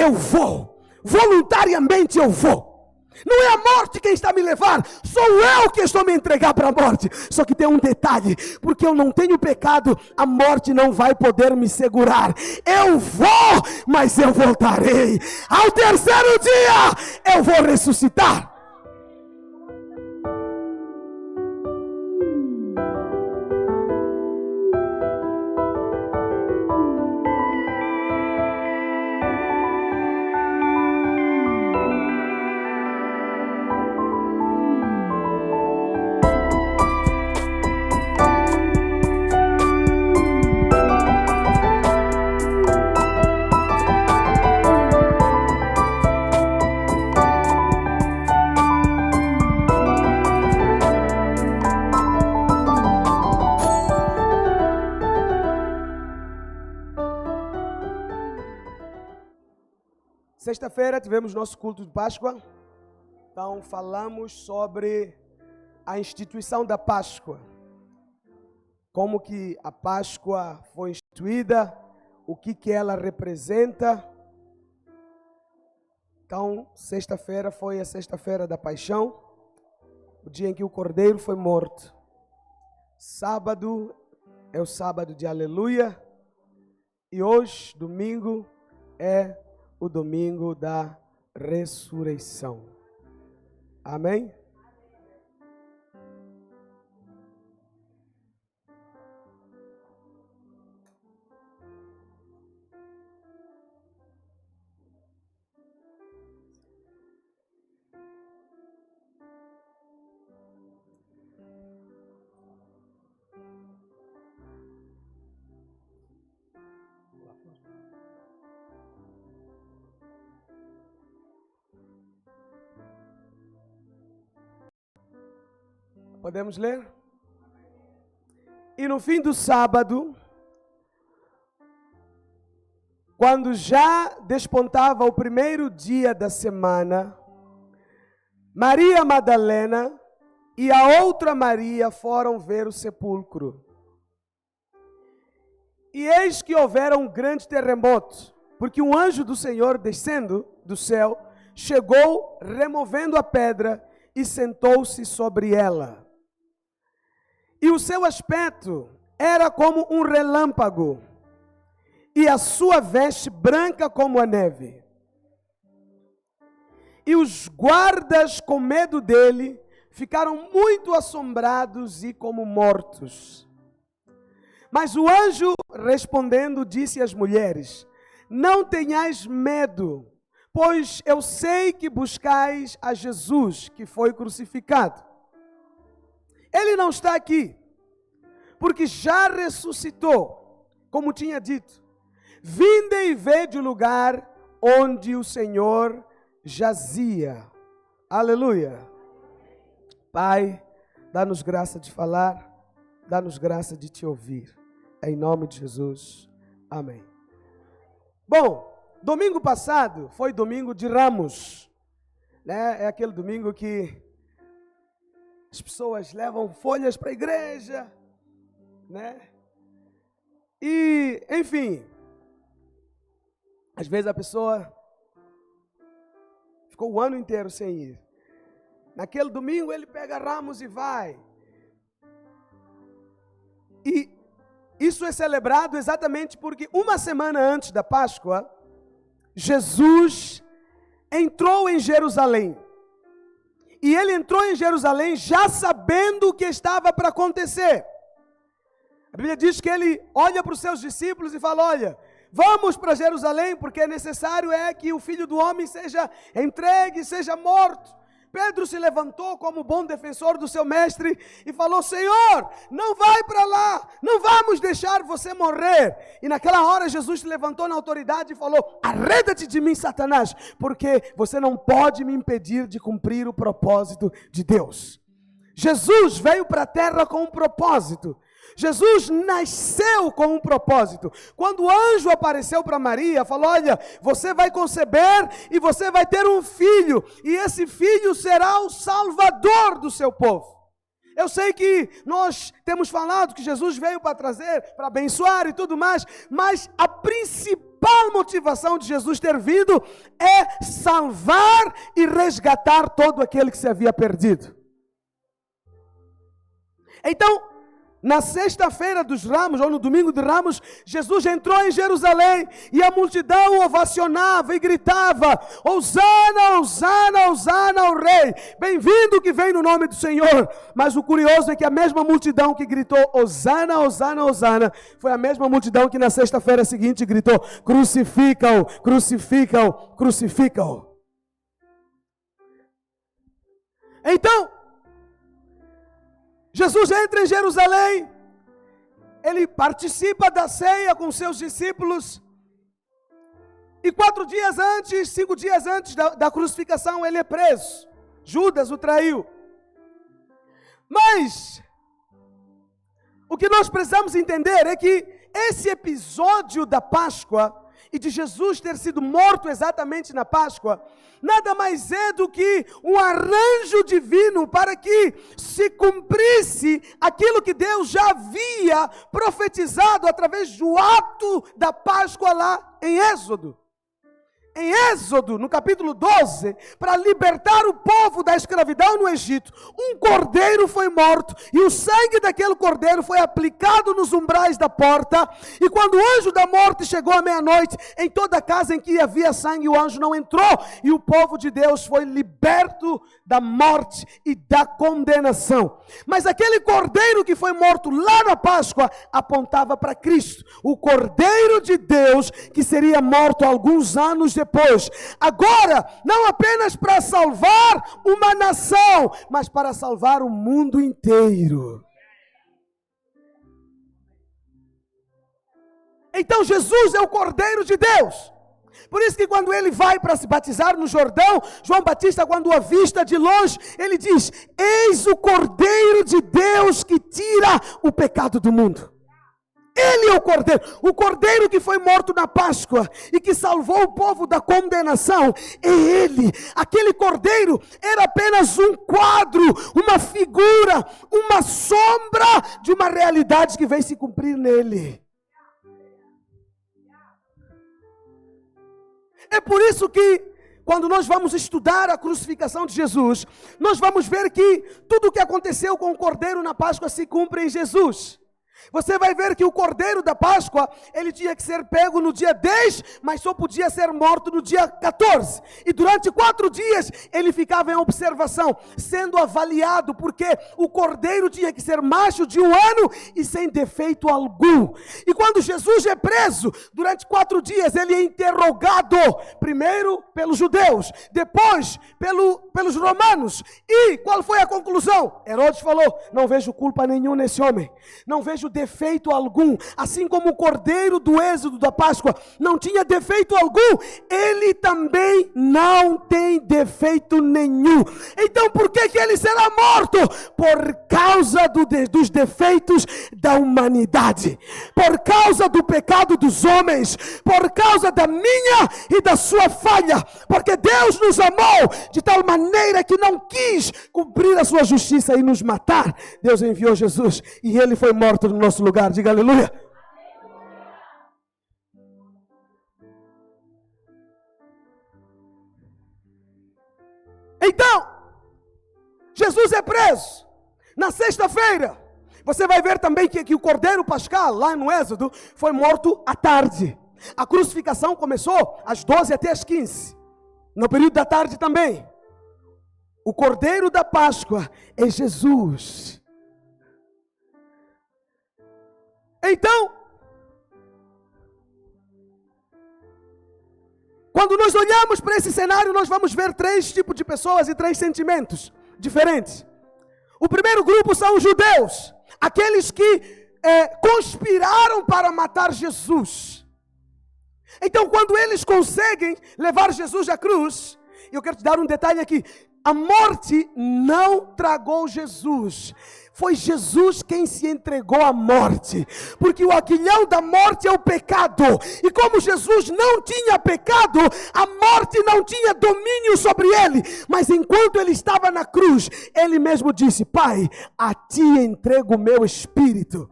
eu vou, voluntariamente eu vou. Não é a morte quem está me levar, sou eu que estou me entregar para a morte. Só que tem um detalhe, porque eu não tenho pecado, a morte não vai poder me segurar. Eu vou, mas eu voltarei. Ao terceiro dia, eu vou ressuscitar. Sexta-feira tivemos nosso culto de Páscoa, então falamos sobre a instituição da Páscoa, como que a Páscoa foi instituída, o que ela representa. Então, sexta-feira foi a sexta-feira da paixão, o dia em que o Cordeiro foi morto. Sábado é o sábado de aleluia, e hoje, domingo, é o domingo da ressurreição. Amém? Podemos ler? E no fim do sábado, quando já despontava o primeiro dia da semana, Maria Madalena e a outra Maria foram ver o sepulcro. E eis que houvera um grande terremoto, porque um anjo do Senhor, descendo do céu, chegou removendo a pedra e sentou-se sobre ela. E o seu aspecto era como um relâmpago, e a sua veste branca como a neve. E os guardas, com medo dele, ficaram muito assombrados e como mortos. Mas o anjo, respondendo, disse às mulheres: não tenhais medo, pois eu sei que buscais a Jesus, que foi crucificado. Ele não está aqui, porque já ressuscitou, como tinha dito. Vinde e vede o lugar onde o Senhor jazia. Aleluia. Pai, dá-nos graça de falar, dá-nos graça de te ouvir. Em nome de Jesus. Amém. Bom, domingo passado foi domingo de Ramos, né? É aquele domingo que as pessoas levam folhas para a igreja, né? E, enfim, às vezes a pessoa ficou o ano inteiro sem ir. Naquele domingo ele pega ramos e vai. E isso é celebrado exatamente porque uma semana antes da Páscoa, Jesus entrou em Jerusalém. E ele entrou em Jerusalém já sabendo o que estava para acontecer. A Bíblia diz que ele olha para os seus discípulos e fala: olha, vamos para Jerusalém, porque necessário é que o Filho do Homem seja entregue, seja morto. Pedro se levantou como bom defensor do seu mestre e falou: Senhor, não vai para lá, não vamos deixar você morrer. E naquela hora Jesus se levantou na autoridade e falou: arreda-te de mim, Satanás, porque você não pode me impedir de cumprir o propósito de Deus. Jesus veio para a terra com um propósito. Jesus nasceu com um propósito. Quando o anjo apareceu para Maria, falou: olha, você vai conceber e você vai ter um filho, e esse filho será o salvador do seu povo. Eu sei que nós temos falado que Jesus veio para trazer, para abençoar e tudo mais, mas a principal motivação de Jesus ter vindo é salvar e resgatar todo aquele que se havia perdido. Então, na sexta-feira dos Ramos, ou no domingo de Ramos, Jesus entrou em Jerusalém e a multidão ovacionava e gritava: Hosana, Hosana, Hosana ao Rei, bem-vindo que vem no nome do Senhor. Mas o curioso é que a mesma multidão que gritou Hosana, Hosana, Hosana, foi a mesma multidão que na sexta-feira seguinte gritou: crucifica-o, crucifica-o, crucifica-o. Então, Jesus entra em Jerusalém, ele participa da ceia com seus discípulos, e 5 dias antes da crucificação, ele é preso. Judas o traiu. Mas, o que nós precisamos entender é que esse episódio da Páscoa, e de Jesus ter sido morto exatamente na Páscoa, nada mais é do que um arranjo divino para que se cumprisse aquilo que Deus já havia profetizado através do ato da Páscoa lá em Êxodo. Em Êxodo, no capítulo 12, para libertar o povo da escravidão no Egito, um cordeiro foi morto, e o sangue daquele cordeiro foi aplicado nos umbrais da porta, e quando o anjo da morte chegou à meia-noite, em toda a casa em que havia sangue, o anjo não entrou, e o povo de Deus foi liberto da morte e da condenação. Mas aquele cordeiro que foi morto lá na Páscoa, apontava para Cristo, o cordeiro de Deus, que seria morto alguns anos depois, agora, não apenas para salvar uma nação, mas para salvar o mundo inteiro. Então Jesus é o Cordeiro de Deus. Por isso que quando ele vai para se batizar no Jordão, João Batista, quando o avista de longe, ele diz: eis o Cordeiro de Deus que tira o pecado do mundo. Ele é o cordeiro que foi morto na Páscoa e que salvou o povo da condenação. É ele. Aquele cordeiro era apenas um quadro, uma figura, uma sombra de uma realidade que veio se cumprir nele. É por isso que quando nós vamos estudar a crucificação de Jesus, nós vamos ver que tudo o que aconteceu com o cordeiro na Páscoa se cumpre em Jesus. Você vai ver que o cordeiro da Páscoa, ele tinha que ser pego no dia 10, mas só podia ser morto no dia 14. E durante 4 dias, ele ficava em observação, sendo avaliado, porque o cordeiro tinha que ser macho de 1 ano e sem defeito algum. E quando Jesus é preso, durante 4 dias, ele é interrogado, primeiro pelos judeus, depois pelos romanos. E qual foi a conclusão? Herodes falou: não vejo culpa nenhuma nesse homem, não vejo defeito algum. Assim como o cordeiro do êxodo da Páscoa não tinha defeito algum, ele também não tem defeito nenhum. Então por que ele será morto? Por causa dos defeitos da humanidade, por causa do pecado dos homens, por causa da minha e da sua falha, porque Deus nos amou de tal maneira que não quis cumprir a sua justiça e nos matar. Deus enviou Jesus e ele foi morto no nosso lugar. Diga aleluia. Então, Jesus é preso. Na sexta-feira, você vai ver também que o cordeiro pascal, lá no Êxodo, foi morto à tarde. A crucificação começou às 12 até às 15. No período da tarde também. O cordeiro da Páscoa é Jesus. Então, quando nós olhamos para esse cenário, nós vamos ver 3 tipos de pessoas e 3 sentimentos diferentes. O primeiro grupo são os judeus, aqueles que conspiraram para matar Jesus. Então, quando eles conseguem levar Jesus à cruz, Eu quero te dar um detalhe aqui. A morte não tragou Jesus. Foi Jesus quem se entregou à morte. Porque o aguilhão da morte é o pecado. E como Jesus não tinha pecado, a morte não tinha domínio sobre ele. Mas enquanto ele estava na cruz, ele mesmo disse: Pai, a ti entrego o meu espírito.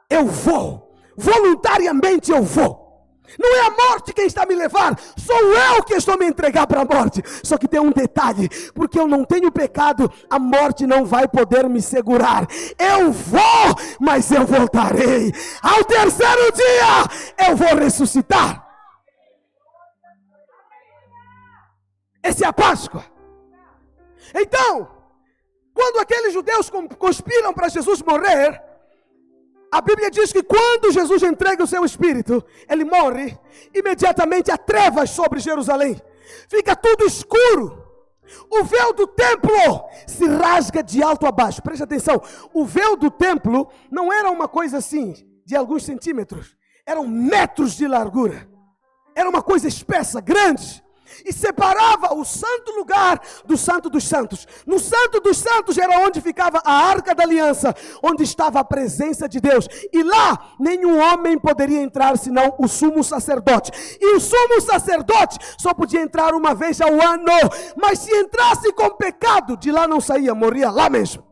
Eu vou. Voluntariamente eu vou. Não é a morte quem está me levando, sou eu que estou me entregar para a morte. Só que tem um detalhe: porque eu não tenho pecado, a morte não vai poder me segurar. Eu vou, mas eu voltarei. Ao terceiro dia, eu vou ressuscitar. Essa é a Páscoa. Então, quando aqueles judeus conspiram para Jesus morrer, a Bíblia diz que quando Jesus entrega o seu espírito, ele morre, imediatamente há trevas sobre Jerusalém. Fica tudo escuro. O véu do templo se rasga de alto a baixo. Preste atenção, o véu do templo não era uma coisa assim, de alguns centímetros. Eram metros de largura. Era uma coisa espessa, grande. E separava o santo lugar do santo dos santos. No santo dos santos era onde ficava a arca da aliança, onde estava a presença de Deus. E lá nenhum homem poderia entrar senão o sumo sacerdote. E o sumo sacerdote só podia entrar uma vez ao ano. Mas se entrasse com pecado, de lá não saía, morria lá mesmo.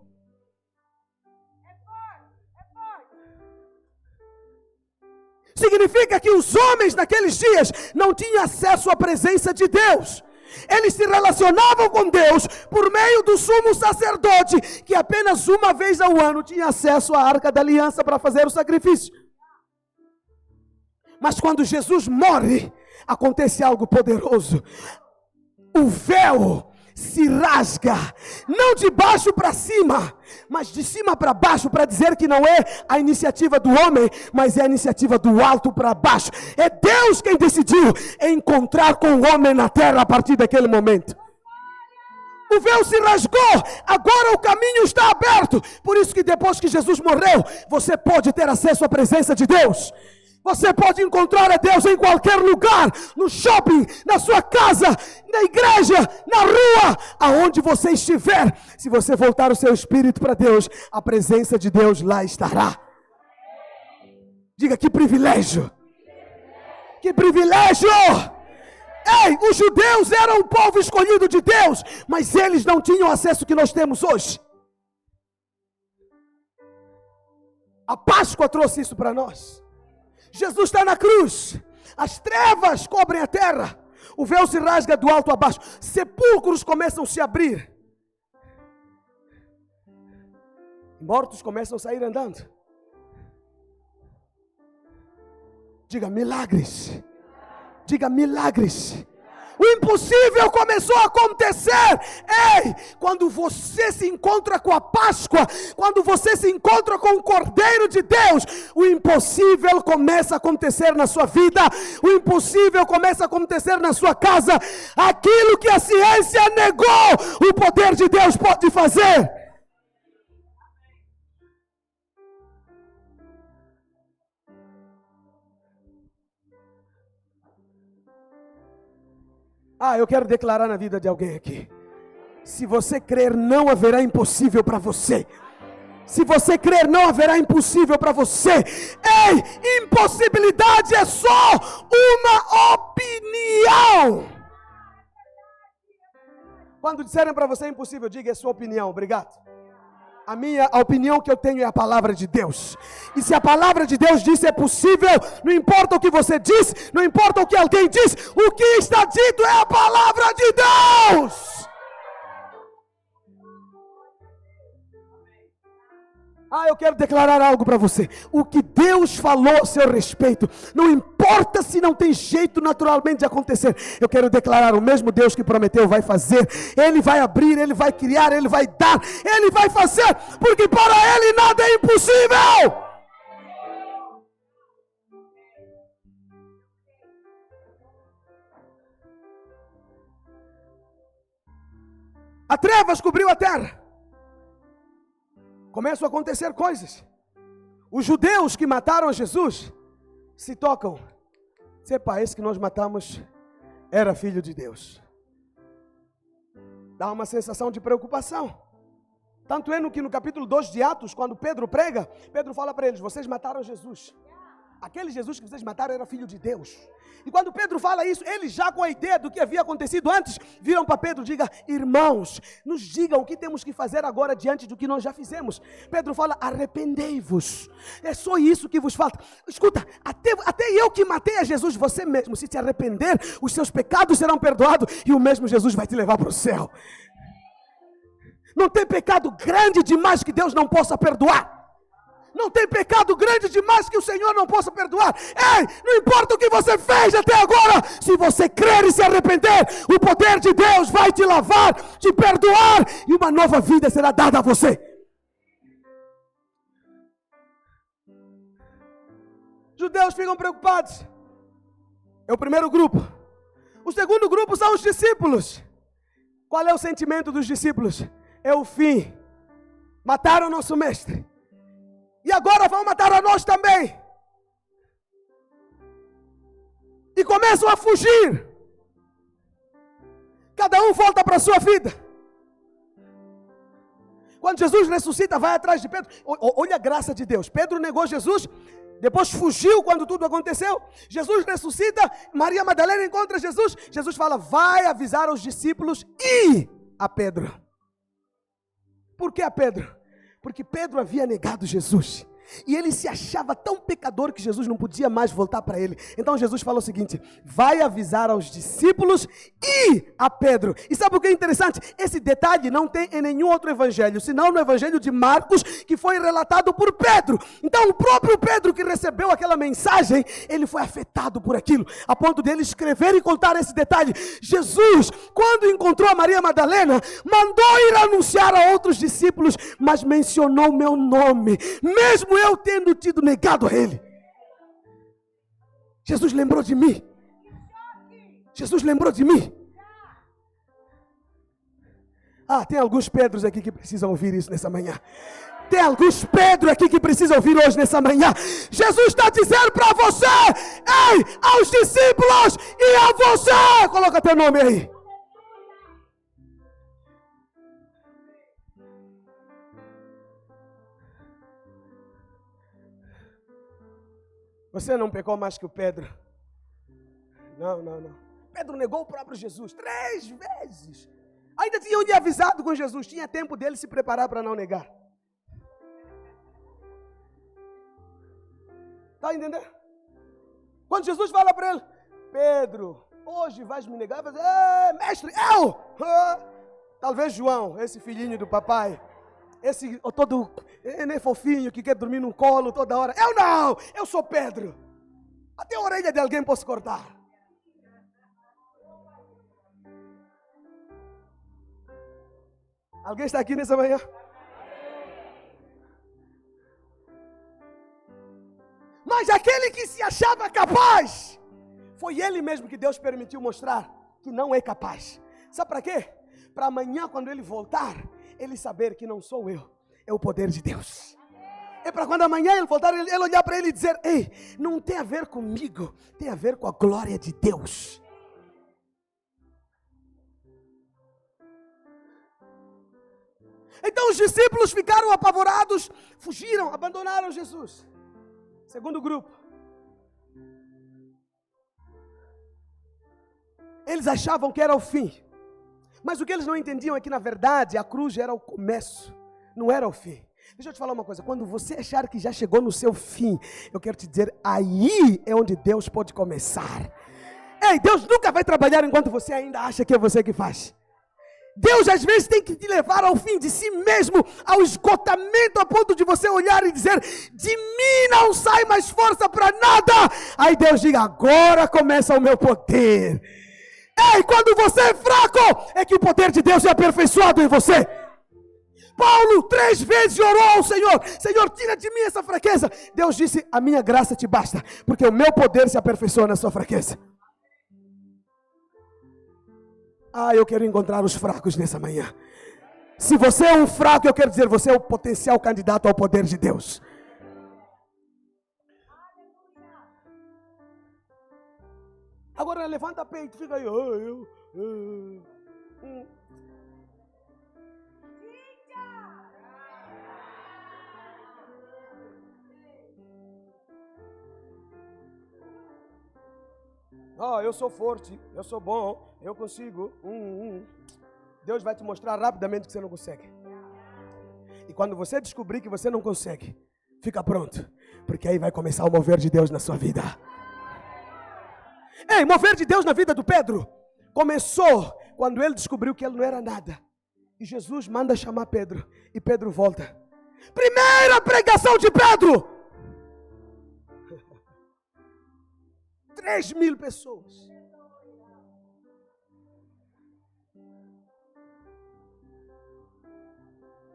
Significa que os homens naqueles dias não tinham acesso à presença de Deus. Eles se relacionavam com Deus por meio do sumo sacerdote, que apenas uma vez ao ano tinha acesso à arca da aliança para fazer o sacrifício. Mas quando Jesus morre, acontece algo poderoso. O véu se rasga, não de baixo para cima, mas de cima para baixo, para dizer que não é a iniciativa do homem, mas é a iniciativa do alto para baixo. É Deus quem decidiu encontrar com o homem na terra a partir daquele momento. O véu se rasgou, agora o caminho está aberto. Por isso que depois que Jesus morreu, você pode ter acesso à presença de Deus. Você pode encontrar a Deus em qualquer lugar, no shopping, na sua casa, na igreja, na rua, aonde você estiver. Se você voltar o seu espírito para Deus, a presença de Deus lá estará. Diga: que privilégio! Que privilégio! Ei, os judeus eram o povo escolhido de Deus, mas eles não tinham o acesso que nós temos hoje. A Páscoa trouxe isso para nós. Jesus está na cruz, as trevas cobrem a terra, o véu se rasga do alto a baixo, sepulcros começam a se abrir, mortos começam a sair andando. Diga: milagres. Diga: milagres. O impossível começou a acontecer. Ei, quando você se encontra com a Páscoa, quando você se encontra com o Cordeiro de Deus, o impossível começa a acontecer na sua vida, o impossível começa a acontecer na sua casa. Aquilo que a ciência negou, o poder de Deus pode fazer. Eu quero declarar na vida de alguém aqui: se você crer, não haverá impossível para você. Se você crer, não haverá impossível para você. Ei, impossibilidade é só uma opinião. Quando disserem para você impossível, diga: é sua opinião, obrigado. A opinião que eu tenho é a palavra de Deus. E se a palavra de Deus diz é possível, não importa o que você diz, não importa o que alguém diz, o que está dito é a palavra de Deus. Eu quero declarar algo para você. O que Deus falou a seu respeito, não importa se não tem jeito naturalmente de acontecer. Eu quero declarar: o mesmo Deus que prometeu vai fazer. Ele vai abrir, Ele vai criar, Ele vai dar, Ele vai fazer. Porque para Ele nada é impossível. A trevas cobriu a terra. Começam a acontecer coisas. Os judeus que mataram a Jesus se tocam. Sepa, esse que nós matamos era filho de Deus. Dá uma sensação de preocupação. Tanto é que no capítulo 2 de Atos, quando Pedro prega, Pedro fala para eles: vocês mataram Jesus. Aquele Jesus que vocês mataram era filho de Deus. E quando Pedro fala isso, eles já com a ideia do que havia acontecido antes, viram para Pedro e digam: irmãos, nos digam o que temos que fazer agora diante do que nós já fizemos. Pedro fala: arrependei-vos. É só isso que vos falta. Escuta, até eu que matei a Jesus, você mesmo, se te arrepender, os seus pecados serão perdoados e o mesmo Jesus vai te levar para o céu. Não tem pecado grande demais que Deus não possa perdoar. Não tem pecado grande demais que o Senhor não possa perdoar. Ei, não importa o que você fez até agora, se você crer e se arrepender, o poder de Deus vai te lavar, te perdoar, e uma nova vida será dada a você. Judeus ficam preocupados. É o primeiro grupo. O segundo grupo são os discípulos. Qual é o sentimento dos discípulos? É o fim. Mataram o nosso mestre. E agora vão matar a nós também. E começam a fugir. Cada um volta para a sua vida. Quando Jesus ressuscita, vai atrás de Pedro. Olha a graça de Deus. Pedro negou Jesus, depois fugiu quando tudo aconteceu. Jesus ressuscita, Maria Madalena encontra Jesus. Jesus fala: vai avisar aos discípulos e a Pedro. Por que a Pedro? Porque Pedro havia negado Jesus. E ele se achava tão pecador que Jesus não podia mais voltar para ele. Então Jesus falou o seguinte: vai avisar aos discípulos e a Pedro. E sabe o que é interessante? Esse detalhe não tem em nenhum outro evangelho, senão no evangelho de Marcos, que foi relatado por Pedro. Então o próprio Pedro que recebeu aquela mensagem, ele foi afetado por aquilo, a ponto de ele escrever e contar esse detalhe. Jesus, quando encontrou a Maria Madalena, mandou ir anunciar a outros discípulos, mas mencionou meu nome, mesmo eu tendo tido negado a ele. Jesus lembrou de mim. Jesus lembrou de mim. Tem alguns Pedros aqui que precisam ouvir isso nessa manhã. Tem alguns Pedro aqui que precisam ouvir hoje nessa manhã. Jesus está dizendo para você: ei, aos discípulos e a você. Coloca teu nome aí. Você não pecou mais que o Pedro. Não. Pedro negou o próprio Jesus 3 vezes. Ainda tinham lhe avisado com Jesus. Tinha tempo dele se preparar para não negar. Está entendendo? Quando Jesus fala para ele: Pedro, hoje vais me negar. Vai dizer: mestre, eu! Talvez João, esse filhinho do papai. Esse todo fofinho que quer dormir no colo toda hora. Eu não, eu sou Pedro. Até a orelha de alguém posso cortar. Alguém está aqui nessa manhã? Mas aquele que se achava capaz, foi ele mesmo que Deus permitiu mostrar que não é capaz. Sabe para quê? Para amanhã, quando ele voltar, ele saber que não sou eu, é o poder de Deus. É para quando amanhã ele voltar, ele olhar para ele e dizer: ei, não tem a ver comigo, tem a ver com a glória de Deus. Então os discípulos ficaram apavorados, fugiram, abandonaram Jesus. Segundo grupo. Eles achavam que era o fim. Mas o que eles não entendiam é que, na verdade, a cruz era o começo, não era o fim. Deixa eu te falar uma coisa: quando você achar que já chegou no seu fim, eu quero te dizer, aí é onde Deus pode começar. Ei, Deus nunca vai trabalhar enquanto você ainda acha que é você que faz. Deus às vezes tem que te levar ao fim de si mesmo, ao esgotamento, a ponto de você olhar e dizer: de mim não sai mais força para nada. Aí Deus diga: agora começa o meu poder. Ei, quando você é fraco, é que o poder de Deus é aperfeiçoado em você. Paulo 3 vezes orou ao Senhor: Senhor, tira de mim essa fraqueza. Deus disse: a minha graça te basta, porque o meu poder se aperfeiçoa na sua fraqueza. Eu quero encontrar os fracos nessa manhã. Se você é um fraco, eu quero dizer, você é o potencial candidato ao poder de Deus. Agora levanta peito, fica aí. Eu sou forte, eu sou bom, eu consigo. Deus vai te mostrar rapidamente que você não consegue. E quando você descobrir que você não consegue, fica pronto, porque aí vai começar o mover de Deus na sua vida. Ei, mover de Deus na vida do Pedro começou quando ele descobriu que ele não era nada. E Jesus manda chamar Pedro, e Pedro volta. Primeira pregação de Pedro! 3.000 pessoas.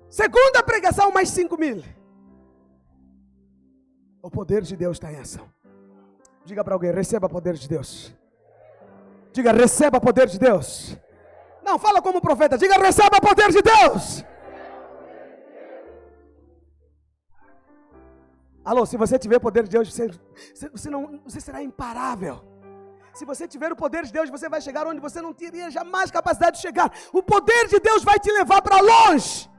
Segunda pregação, mais 5.000. O poder de Deus está em ação. Diga para alguém, receba o poder de Deus. Diga, receba o poder de Deus. Não, fala como profeta, diga, receba o poder de Deus. Alô, se você tiver o poder de Deus, você será imparável. Se você tiver o poder de Deus, você vai chegar onde você não teria jamais capacidade de chegar. O poder de Deus vai te levar para longe.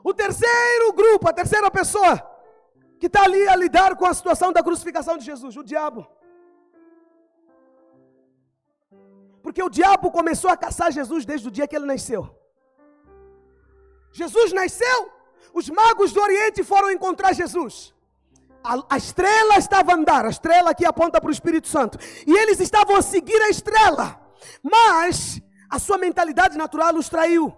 O terceiro grupo, a terceira pessoa que está ali a lidar com a situação da crucificação de Jesus, o diabo. Porque o diabo começou a caçar Jesus desde o dia que ele nasceu. Jesus nasceu, os magos do Oriente foram encontrar Jesus. A estrela estava a andar, a estrela que aponta para o Espírito Santo. E eles estavam a seguir a estrela. Mas a sua mentalidade natural os traiu.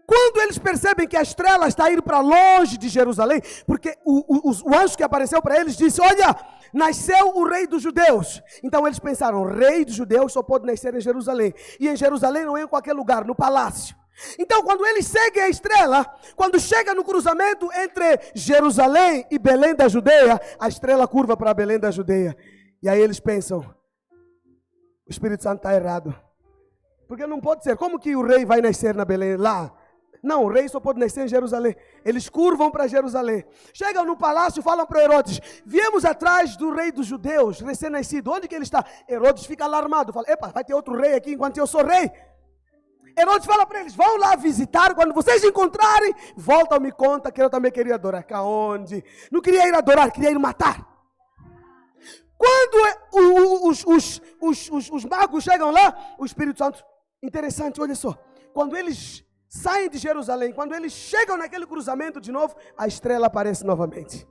Quando eles percebem que a estrela está indo para longe de Jerusalém, porque o anjo que apareceu para eles disse, olha, nasceu o rei dos judeus. Então eles pensaram, rei dos judeus só pode nascer em Jerusalém. E em Jerusalém não é em qualquer lugar, no palácio. Então quando eles seguem a estrela, quando chega no cruzamento entre Jerusalém e Belém da Judeia, a estrela curva para Belém da Judeia. E aí eles pensam, o Espírito Santo está errado. Porque não pode ser, como que o rei vai nascer na Belém lá? Não, o rei só pode nascer em Jerusalém. Eles curvam para Jerusalém. Chegam no palácio e falam para Herodes, viemos atrás do rei dos judeus, recém-nascido. Onde que ele está? Herodes fica alarmado. Fala, epa, vai ter outro rei aqui enquanto eu sou rei. Herodes fala para eles, vão lá visitar. Quando vocês encontrarem, voltam e me conta que eu também queria adorar. Aonde? Não queria ir adorar, queria ir matar. Quando os magos chegam lá, o Espírito Santo, interessante, olha só. Quando eles saem de Jerusalém, quando eles chegam naquele cruzamento de novo, a estrela aparece novamente.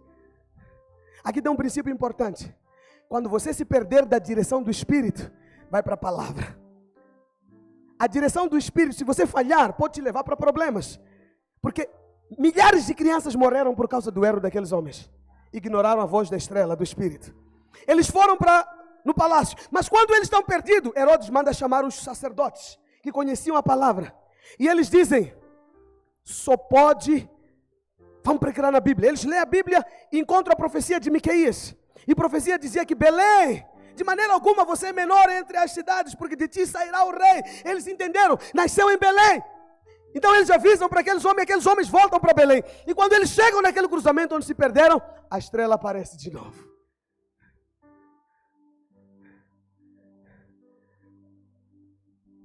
Aqui tem um princípio importante. Quando você se perder da direção do Espírito, vai para a palavra. A direção do Espírito, se você falhar, pode te levar para problemas. Porque milhares de crianças morreram por causa do erro daqueles homens. Ignoraram a voz da estrela, do Espírito. Eles foram no palácio. Mas quando eles estão perdidos, Herodes manda chamar os sacerdotes, que conheciam a palavra. E eles dizem, só pode, vamos procurar na Bíblia. Eles lêem a Bíblia e encontram a profecia de Miqueias. E a profecia dizia que Belém, de maneira alguma você é menor entre as cidades, porque de ti sairá o rei. Eles entenderam, nasceu em Belém. Então eles avisam para aqueles homens voltam para Belém. E quando eles chegam naquele cruzamento onde se perderam, a estrela aparece de novo.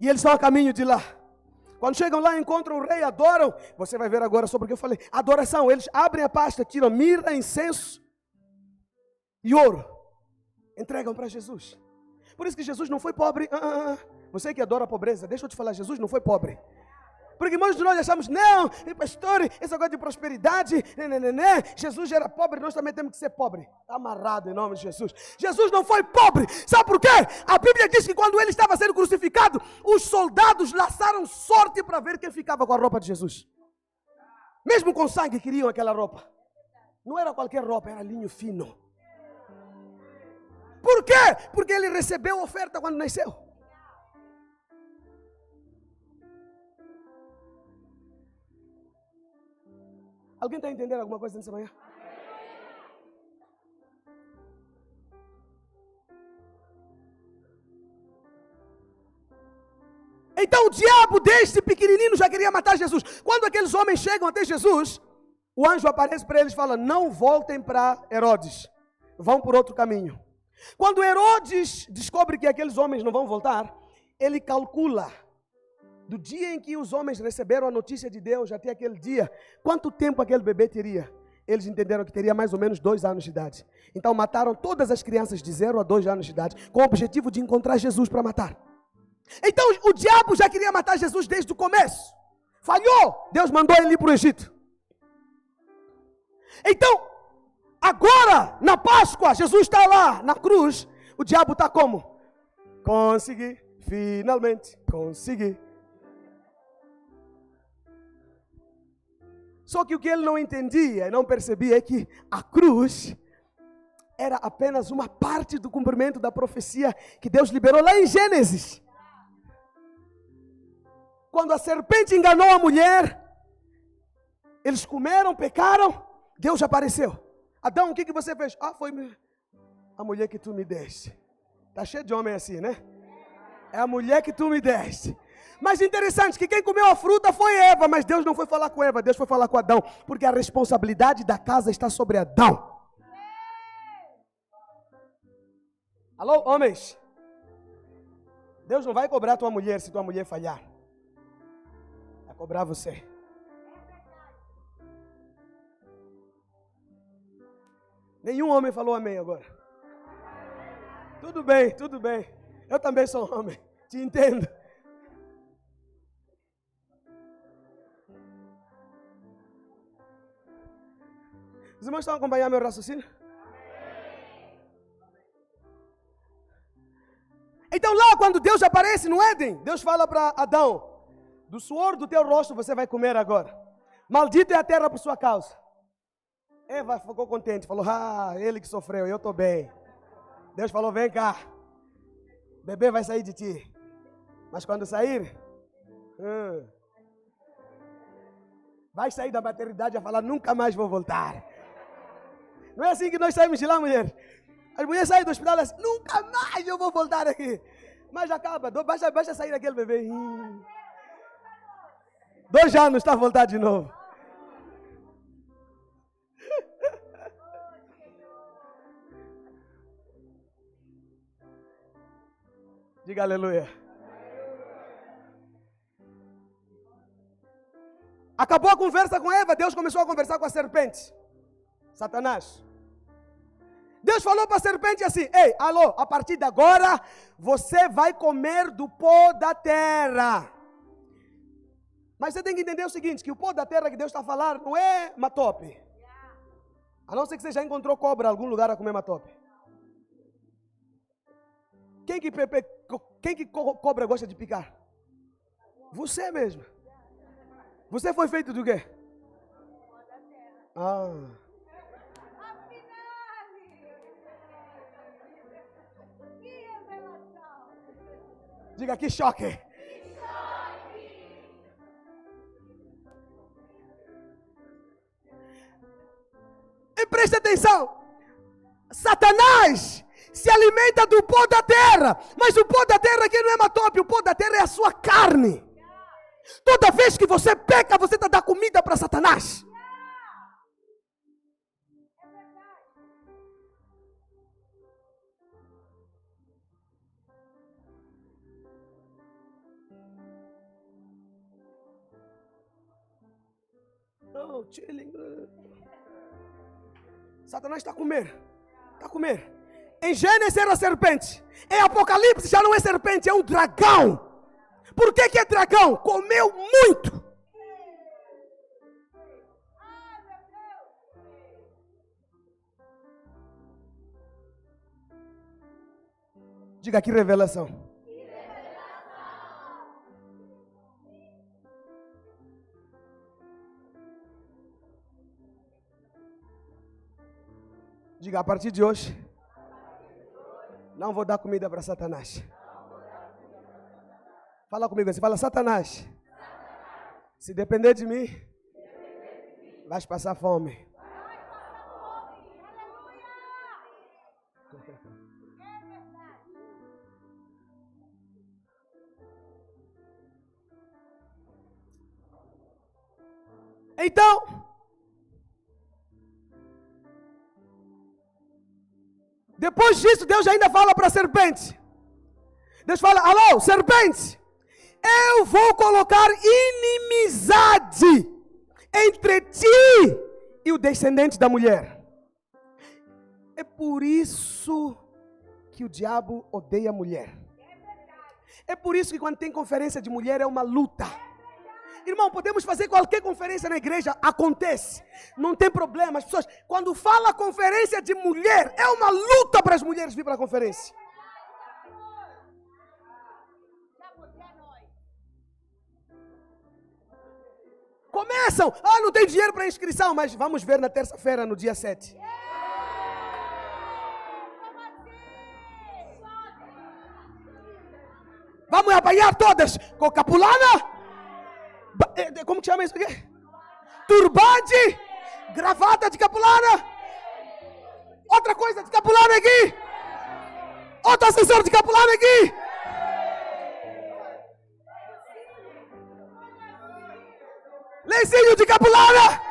E eles estão a caminho de lá. Quando chegam lá, encontram o rei, adoram. Você vai ver agora sobre o que eu falei. Adoração, eles abrem a pasta, tiram mirra, incenso e ouro. Entregam para Jesus. Por isso que Jesus não foi pobre. Você que adora a pobreza, deixa eu te falar, Jesus não foi pobre. Porque muitos de nós achamos, não, pastor, esse negócio de prosperidade, Jesus era pobre, nós também temos que ser pobre. Está amarrado em nome de Jesus. Jesus não foi pobre. Sabe por quê? A Bíblia diz que quando ele estava sendo crucificado, os soldados laçaram sorte para ver quem ficava com a roupa de Jesus. Mesmo com sangue queriam aquela roupa. Não era qualquer roupa, era linho fino. Por quê? Porque ele recebeu oferta quando nasceu. Alguém está entendendo alguma coisa nessa manhã? Então o diabo desde pequenininho já queria matar Jesus. Quando aqueles homens chegam até Jesus, o anjo aparece para eles e fala: não voltem para Herodes, vão por outro caminho. Quando Herodes descobre que aqueles homens não vão voltar, ele calcula, do dia em que os homens receberam a notícia de Deus até aquele dia, quanto tempo aquele bebê teria. Eles entenderam que teria mais ou menos 2 anos de idade. Então mataram todas as crianças de 0 a 2 anos de idade, com o objetivo de encontrar Jesus para matar. Então o diabo já queria matar Jesus desde o começo. Falhou, Deus mandou ele ir para o Egito. Então, agora, na Páscoa, Jesus está lá na cruz, o diabo está como? Consegui, finalmente, consegui. Só que o que ele não entendia e não percebia é que a cruz era apenas uma parte do cumprimento da profecia que Deus liberou lá em Gênesis. Quando a serpente enganou a mulher, eles comeram, pecaram, Deus apareceu. Adão, o que você fez? Foi a mulher que tu me deste. Está cheio de homem assim, né? É a mulher que tu me deste. Mas interessante que quem comeu a fruta foi Eva, mas Deus não foi falar com Eva, Deus foi falar com Adão, porque a responsabilidade da casa está sobre Adão. Alô, homens? Deus não vai cobrar tua mulher se tua mulher falhar. Vai cobrar você. Nenhum homem falou amém agora. Tudo bem, tudo bem. Eu também sou homem, te entendo. Os irmãos estão acompanhando meu raciocínio? Então lá quando Deus aparece no Éden, Deus fala para Adão: do suor do teu rosto você vai comer agora. Maldito é a terra por sua causa. Eva ficou contente, falou: ele que sofreu, eu estou bem. Deus falou: vem cá, bebê vai sair de ti. Mas quando sair, vai sair da maternidade a falar: nunca mais vou voltar. Não é assim que nós saímos de lá, mulher? As mulheres saem do hospital assim: nunca mais eu vou voltar aqui. Mas acaba, basta sair aquele bebê. 2 anos está a voltar de novo. Diga aleluia. Acabou a conversa com Eva, Deus começou a conversar com a serpente. Satanás. Deus falou para a serpente assim: ei, alô, a partir de agora, você vai comer do pó da terra. Mas você tem que entender o seguinte, que o pó da terra que Deus está falando não é matope. A não ser que você já encontrou cobra em algum lugar a comer matope. Quem que cobra gosta de picar? Você mesmo. Você foi feito do quê? Diga: que choque. E preste atenção. Satanás se alimenta do pó da terra. Mas o pó da terra aqui não é matope. O pó da terra é a sua carne. Toda vez que você peca, você está dando comida para Satanás. Chilling. Satanás está a comer. Está a comer. Em Gênesis era serpente. Em Apocalipse já não é serpente, é um dragão. Por que é dragão? Comeu muito. Diga: que revelação. Diga: a partir de hoje, não vou dar comida para Satanás. Fala comigo assim, fala: Satanás, se depender de mim, vais passar fome. Então, Depois disso, Deus ainda fala para a serpente. Deus fala: alô, serpente, eu vou colocar inimizade entre ti e o descendente da mulher. É por isso que o diabo odeia a mulher. É por isso que quando tem conferência de mulher é uma luta. Irmão, podemos fazer qualquer conferência na igreja, acontece, não tem problema. As pessoas, quando fala conferência de mulher, é uma luta para as mulheres vir para a conferência. Começam, não tem dinheiro para inscrição, mas vamos ver na terça-feira, no dia 7. Vamos apanhar todas com capulana. Como que chama isso aqui? Turbante, gravata de capulana. Outra coisa de capulana aqui. Outro acessório de capulana aqui. Lencinho de capulana.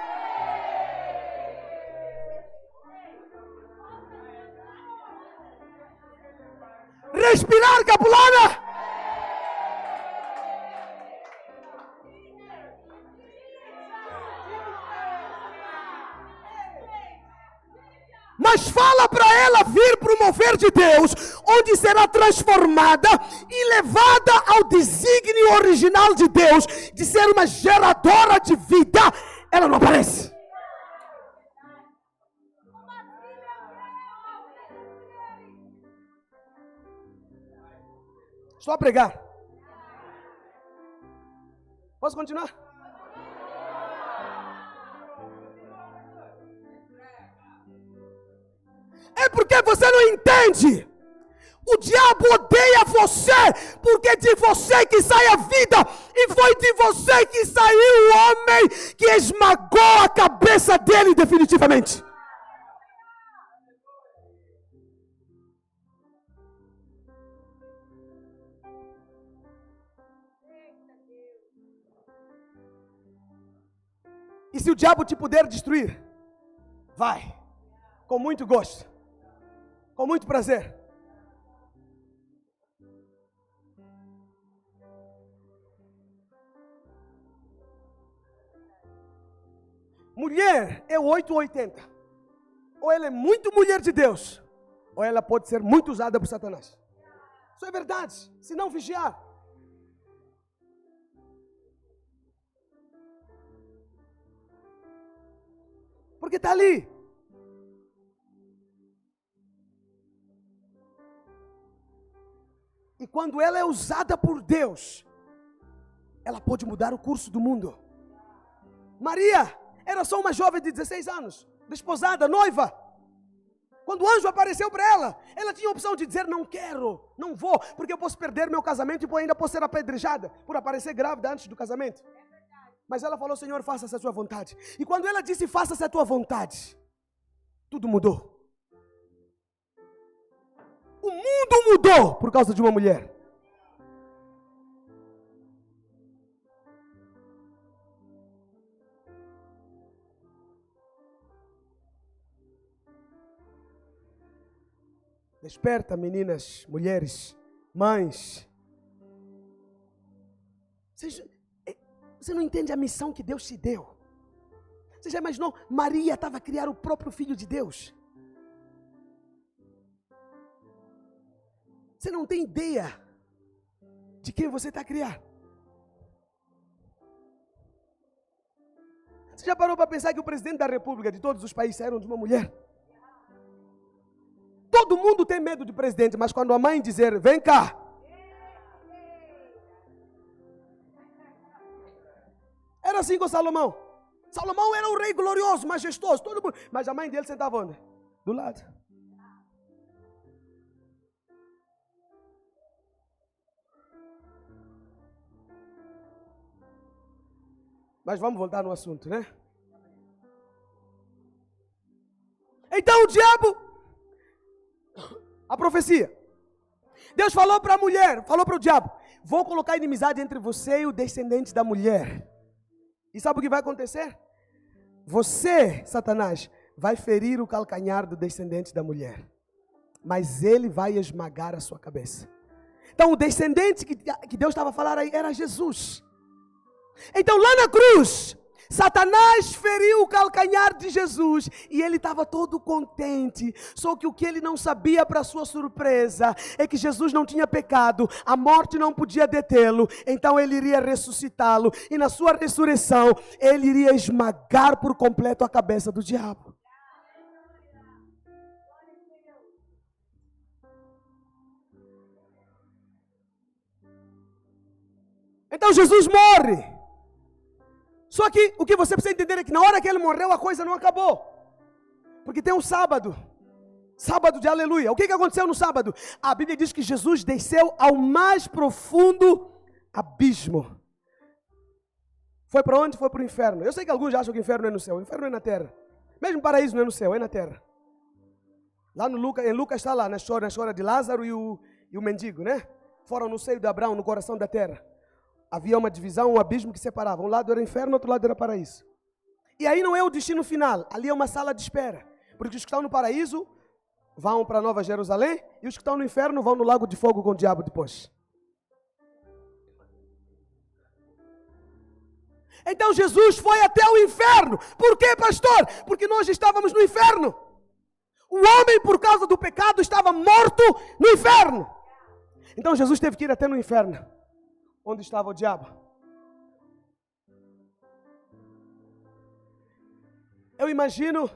Respirar capulana. Mas fala para ela vir para o mover de Deus, onde será transformada e levada ao desígnio original de Deus, de ser uma geradora de vida. Ela não aparece. Estou a pregar. Posso continuar? É porque você não entende. O diabo odeia você, porque é de você que sai a vida, e foi de você que saiu o homem que esmagou a cabeça dele definitivamente. E se o diabo te puder destruir, vai, com muito gosto. Com muito prazer. Mulher é 880. Ou ela é muito mulher de Deus, ou ela pode ser muito usada por Satanás. Isso é verdade. Se não vigiar. Porque está ali. E quando ela é usada por Deus, ela pode mudar o curso do mundo. Maria era só uma jovem de 16 anos, desposada, noiva. Quando o anjo apareceu para ela, ela tinha a opção de dizer: não quero, não vou, porque eu posso perder meu casamento e ainda posso ser apedrejada por aparecer grávida antes do casamento. Mas ela falou: Senhor, faça-se a sua vontade. E quando ela disse: faça-se a tua vontade, tudo mudou. O mundo mudou por causa de uma mulher. Desperta, meninas, mulheres, mães. Você não entende a missão que Deus te deu. Você já imaginou? Maria estava a criar o próprio Filho de Deus. Você não tem ideia de quem você está a criar. Você já parou para pensar que o presidente da república de todos os países saíram de uma mulher? Todo mundo tem medo de presidente, mas quando a mãe dizer: vem cá. Era assim com Salomão. Salomão era um rei glorioso, majestoso, todo mundo. Mas a mãe dele sentava onde? Do lado. Mas vamos voltar no assunto, né? Então o diabo, a profecia. Deus falou para a mulher, falou para o diabo: vou colocar inimizade entre você e o descendente da mulher. E sabe o que vai acontecer? Você, Satanás, vai ferir o calcanhar do descendente da mulher. mas ele vai esmagar a sua cabeça. Então o descendente que Deus estava a falar aí era Jesus. Então lá na cruz, Satanás feriu o calcanhar de Jesus e ele estava todo contente. Só que o que ele não sabia, para sua surpresa, é que Jesus não tinha pecado, a morte não podia detê-lo, então ele iria ressuscitá-lo e na sua ressurreição ele iria esmagar por completo a cabeça do diabo. Então Jesus morre. Só que o que você precisa entender é que na hora que ele morreu a coisa não acabou. Porque tem um sábado. Sábado de aleluia. O que aconteceu no sábado? A Bíblia diz que Jesus desceu ao mais profundo abismo. Foi para onde? Foi para o inferno. Eu sei que alguns já acham que o inferno é no céu. O inferno é na terra. Mesmo o paraíso não é no céu, é na terra. Lá no Lucas, em Lucas está lá, na história de Lázaro e o mendigo, né? Foram no seio de Abraão, no coração da terra. Havia uma divisão, um abismo que separava. Um lado era inferno, outro lado era paraíso. E aí não é o destino final. Ali é uma sala de espera. Porque os que estão no paraíso vão para Nova Jerusalém. E os que estão no inferno vão no lago de fogo com o diabo depois. Então Jesus foi até o inferno. Por quê, pastor? Porque nós estávamos no inferno. O homem, por causa do pecado, estava morto no inferno. Então Jesus teve que ir até no inferno. Onde estava o diabo? Eu imagino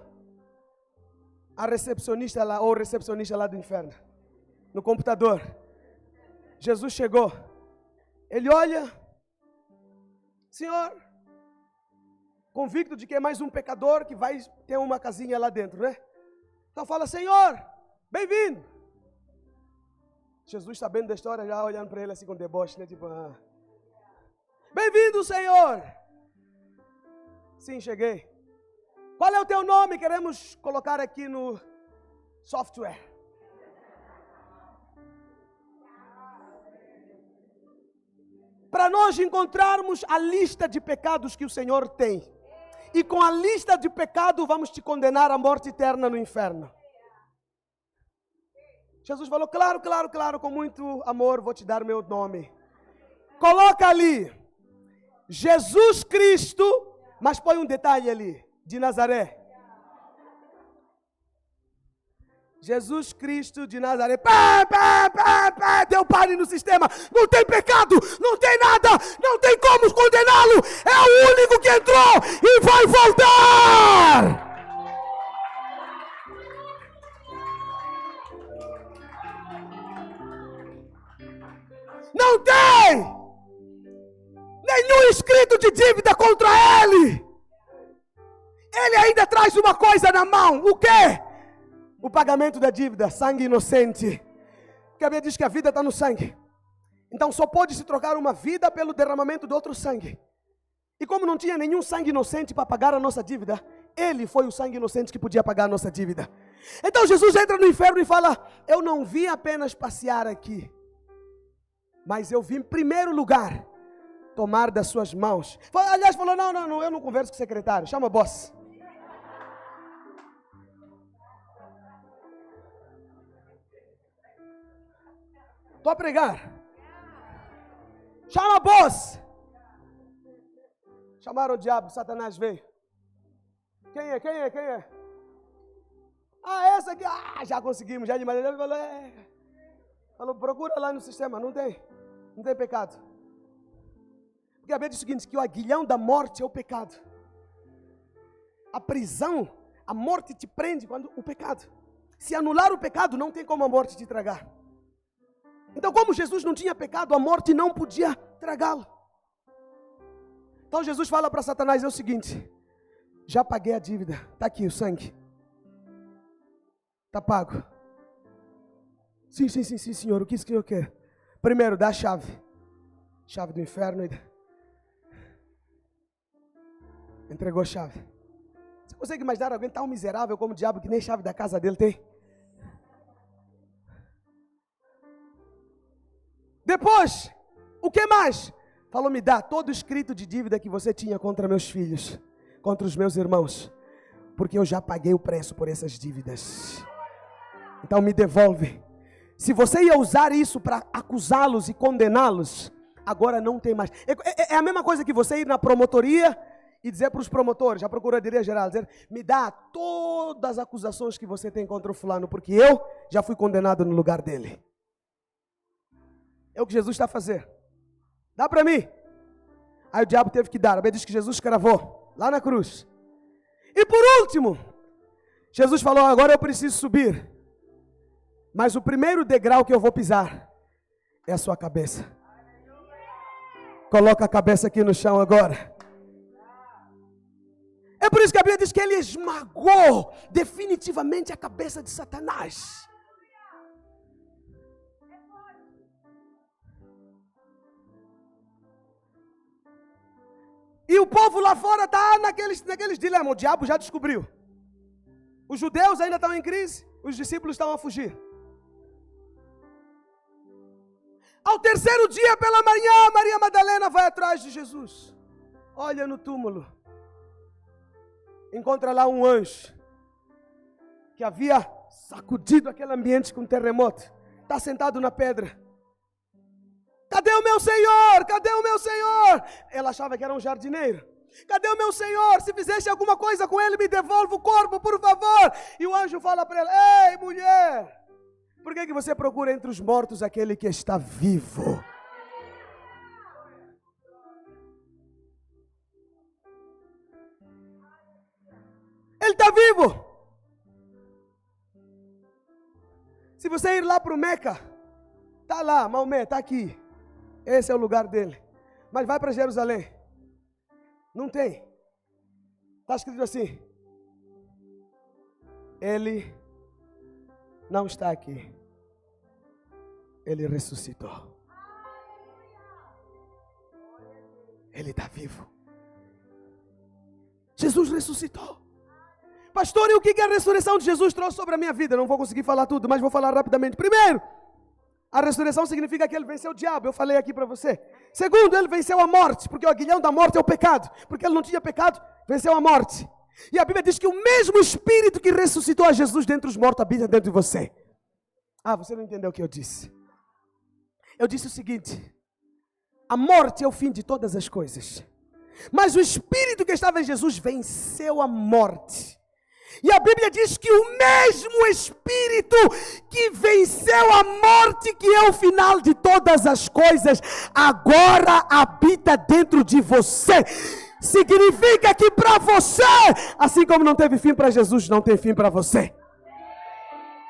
a recepcionista lá, ou o recepcionista lá do inferno, no computador. Jesus chegou. Ele olha, Senhor, convicto de que é mais um pecador que vai ter uma casinha lá dentro, né? Então fala, Senhor, bem-vindo. Jesus, sabendo da história, já olhando para ele assim com deboche, né? Tipo, bem-vindo, Senhor. Sim, cheguei. Qual é o teu nome? Queremos colocar aqui no software. Para nós encontrarmos a lista de pecados que o Senhor tem. E com a lista de pecado vamos te condenar à morte eterna no inferno. Jesus falou, claro, com muito amor vou te dar meu nome. Coloca ali, Jesus Cristo, mas põe um detalhe ali, de Nazaré. Jesus Cristo de Nazaré. Deu pane no sistema. Não tem pecado, não tem nada, não tem como condená-lo. É o único que entrou e vai voltar. Não tem nenhum escrito de dívida contra ele. Ele ainda traz uma coisa na mão. O quê? O pagamento da dívida, sangue inocente. Porque a Bíblia diz que a vida está no sangue. Então só pode se trocar uma vida pelo derramamento de outro sangue. E como não tinha nenhum sangue inocente para pagar a nossa dívida, ele foi o sangue inocente que podia pagar a nossa dívida. Então Jesus entra no inferno e fala, eu não vim apenas passear aqui, mas eu vim em primeiro lugar tomar das suas mãos. Aliás, falou, não, eu não converso com o secretário, chama o boss. Estou a pregar. Chama o boss. Chamaram o diabo, Satanás veio. Quem é? Essa aqui, já conseguimos, já de maneira. Ele falou, procura lá no sistema, não tem pecado. Porque a Bíblia diz o seguinte, que o aguilhão da morte é o pecado. A prisão, a morte te prende quando o pecado. Se anular o pecado, não tem como a morte te tragar. Então, como Jesus não tinha pecado, a morte não podia tragá-lo. Então Jesus fala para Satanás, é o seguinte, já paguei a dívida, está aqui o sangue. Está pago. Sim, Senhor, o que o Senhor quer? Primeiro, dá a chave do inferno. Entregou a chave. Você consegue imaginar alguém tão miserável como o diabo que nem chave da casa dele tem? Depois, o que mais? Falou, me dá todo o escrito de dívida que você tinha contra meus filhos, contra os meus irmãos, porque eu já paguei o preço por essas dívidas. Então me devolve. Se você ia usar isso para acusá-los e condená-los, agora não tem mais. É a mesma coisa que você ir na promotoria e dizer para os promotores, a Procuradoria-Geral, dizer, me dá todas as acusações que você tem contra o fulano, porque eu já fui condenado no lugar dele. É o que Jesus está a fazer. Dá para mim. Aí o diabo teve que dar. A Bíblia diz que Jesus cravou lá na cruz. E por último, Jesus falou, agora eu preciso subir. Mas o primeiro degrau que eu vou pisar é a sua cabeça. Coloca a cabeça aqui no chão agora. É por isso que a Bíblia diz que ele esmagou definitivamente a cabeça de Satanás. E o povo lá fora está naqueles dilemas. O diabo já descobriu. Os judeus ainda estão em crise. Os discípulos estão a fugir. Ao terceiro dia pela manhã, Maria Madalena vai atrás de Jesus. Olha no túmulo. Encontra lá um anjo que havia sacudido aquele ambiente com um terremoto. Está sentado na pedra. Cadê o meu Senhor? Cadê o meu Senhor? Ela achava que era um jardineiro. Cadê o meu Senhor? Se fizesse alguma coisa com ele, me devolva o corpo, por favor. E o anjo fala para ela, ei mulher, por que você procura entre os mortos aquele que está vivo? Ele está vivo. Se você ir lá para o Meca, está lá, Maomé, está aqui. Esse é o lugar dele. Mas vai para Jerusalém. Não tem. Está escrito assim. Ele não está aqui. Ele ressuscitou. Ele está vivo. Jesus ressuscitou. Pastor, e o que a ressurreição de Jesus trouxe sobre a minha vida? Não vou conseguir falar tudo, mas vou falar rapidamente. Primeiro, a ressurreição significa que ele venceu o diabo, eu falei aqui para você. Segundo, ele venceu a morte, porque o aguilhão da morte é o pecado. Porque ele não tinha pecado, venceu a morte. E a Bíblia diz que o mesmo Espírito que ressuscitou a Jesus dentre os mortos habita dentro de você. Ah, você não entendeu o que eu disse. Eu disse o seguinte, a morte é o fim de todas as coisas. Mas o Espírito que estava em Jesus venceu a morte. E a Bíblia diz que o mesmo Espírito que venceu a morte, que é o final de todas as coisas, agora habita dentro de você. Significa que para você, assim como não teve fim para Jesus, não tem fim para você.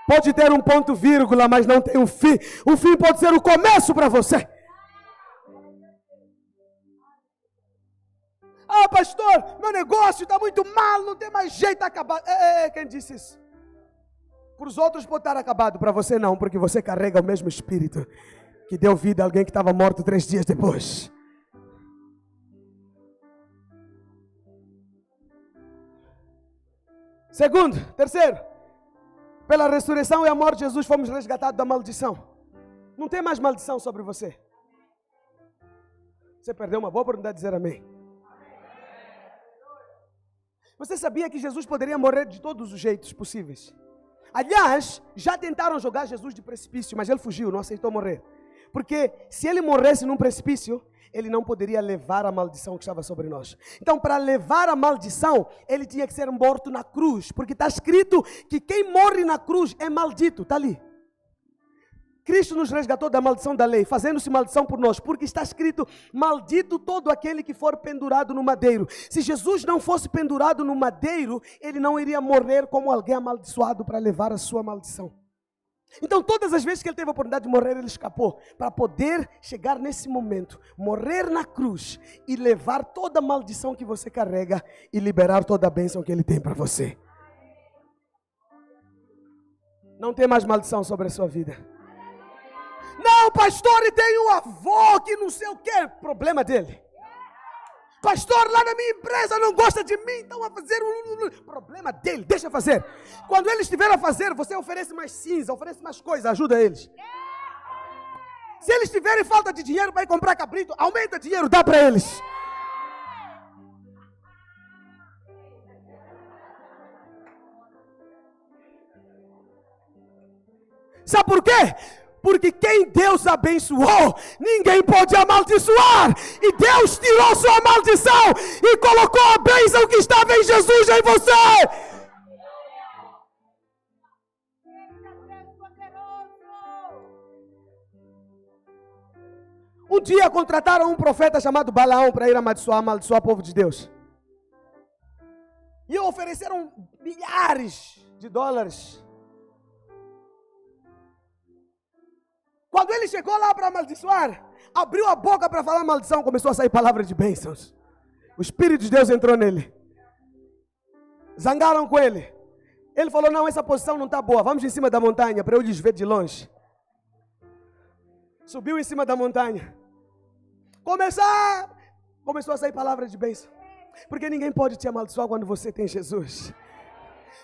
Pode ter um ponto vírgula, mas não tem um fim. O fim pode ser o começo para você. Ah, pastor, meu negócio está muito mal, não tem mais jeito, está acabado. Quem disse isso? Para os outros pode estar acabado, para você não, porque você carrega o mesmo Espírito que deu vida a alguém que estava morto 3 dias depois. Segundo, terceiro, pela ressurreição e a morte de Jesus fomos resgatados da maldição. Não tem mais maldição sobre você. Você perdeu uma boa oportunidade de dizer amém. Você sabia que Jesus poderia morrer de todos os jeitos possíveis? Aliás, já tentaram jogar Jesus de precipício, mas ele fugiu, não aceitou morrer. Porque se ele morresse num precipício, ele não poderia levar a maldição que estava sobre nós. Então, para levar a maldição, ele tinha que ser morto na cruz. Porque está escrito que quem morre na cruz é maldito, está ali. Cristo nos resgatou da maldição da lei, fazendo-se maldição por nós, porque está escrito, maldito todo aquele que for pendurado no madeiro. Se Jesus não fosse pendurado no madeiro, ele não iria morrer como alguém amaldiçoado para levar a sua maldição. Então todas as vezes que ele teve a oportunidade de morrer, ele escapou, para poder chegar nesse momento, morrer na cruz e levar toda a maldição que você carrega e liberar toda a bênção que ele tem para você. Não tem mais maldição sobre a sua vida. Não, pastor, e tem um avô que não sei o que, problema dele. Pastor, lá na minha empresa não gosta de mim, então a fazer problema dele, deixa fazer. Quando eles estiverem a fazer, você oferece mais cinza, oferece mais coisa, ajuda eles. Se eles tiverem falta de dinheiro para ir comprar cabrito, aumenta dinheiro, dá para eles. Sabe por quê? Porque quem Deus abençoou, ninguém pode amaldiçoar. E Deus tirou sua maldição e colocou a bênção que estava em Jesus em você. Um dia contrataram um profeta chamado Balaão para ir amaldiçoar o povo de Deus. E ofereceram milhares de dólares. Quando ele chegou lá para amaldiçoar, abriu a boca para falar maldição, começou a sair palavras de bênçãos. O Espírito de Deus entrou nele. Zangaram com ele. Ele falou, não, essa posição não está boa, vamos em cima da montanha para eu lhes ver de longe. Subiu em cima da montanha. Começou a sair palavras de bênção. Porque ninguém pode te amaldiçoar quando você tem Jesus.